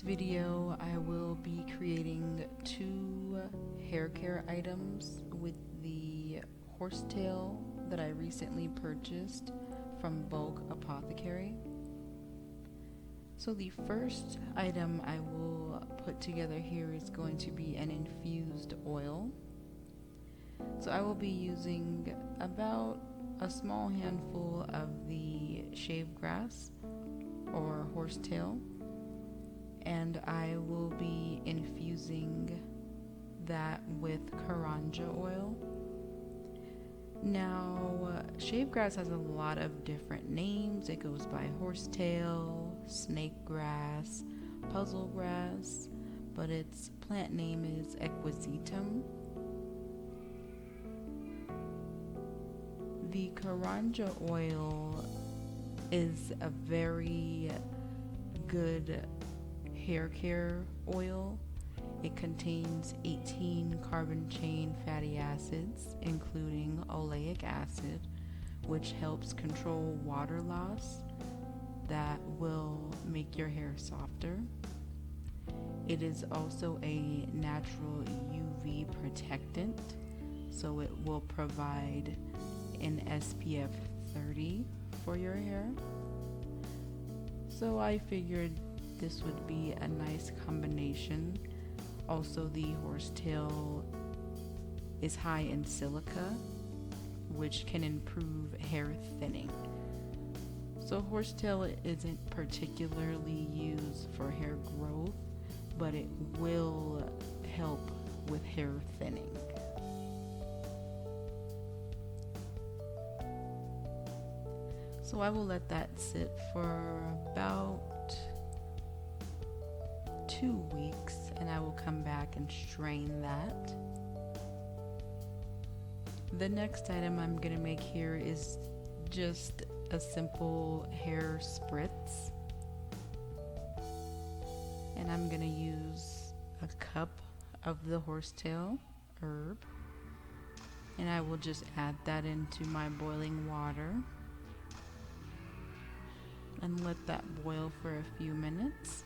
this video, I will be creating 2 hair care items with the horsetail that I recently purchased from Bulk Apothecary. So the first item I will put together here is going to be an infused oil. So I will be using about a small handful of the shave grass or horsetail, and I will be infusing that with Karanja oil. Now, shave grass has a lot of different names. It goes by horsetail, snake grass, puzzle grass, but its plant name is equisetum. The Karanja oil is a very good hair care oil. It contains 18 carbon chain fatty acids, including oleic acid, which helps control water loss that will make your hair softer. It is also a natural UV protectant, so it will provide an SPF 30 for your hair. So I figured this would be a nice combination. Also, the horsetail is high in silica, which can improve hair thinning. So horsetail isn't particularly used for hair growth, but it will help with hair thinning. So I will let that sit for about 2 weeks, and I will come back and strain that. The next item I'm going to make here is just a simple hair spritz, and I'm going to use a cup of the horsetail herb, and I will just add that into my boiling water and let that boil for a few minutes.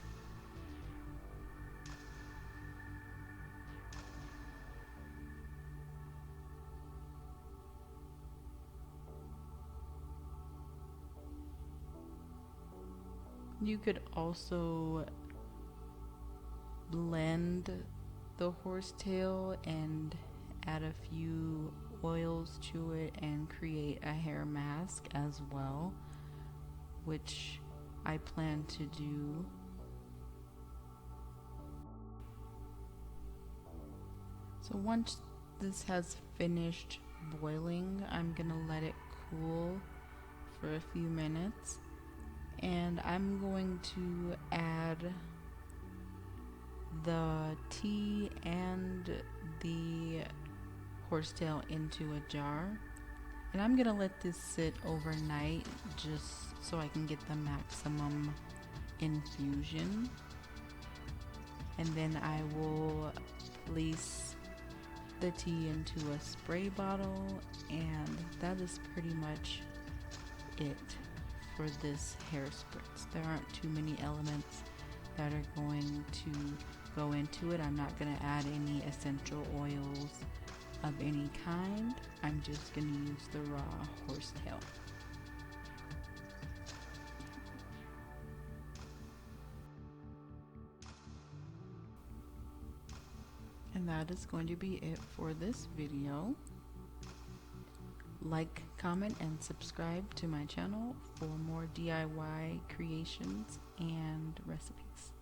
You could also blend the horsetail and add a few oils to it and create a hair mask as well, which I plan to do. So once this has finished boiling, I'm gonna let it cool for a few minutes, and I'm going to add the tea and the horsetail into a jar. And I'm gonna let this sit overnight just so I can get the maximum infusion. And then I will place the tea into a spray bottle, and that is pretty much it for this hair spritz. There aren't too many elements that are going to go into it. I'm not gonna add any essential oils of any kind. I'm just going to use the raw horsetail. And that is going to be it for this video. Like, comment, and subscribe to my channel for more DIY creations and recipes.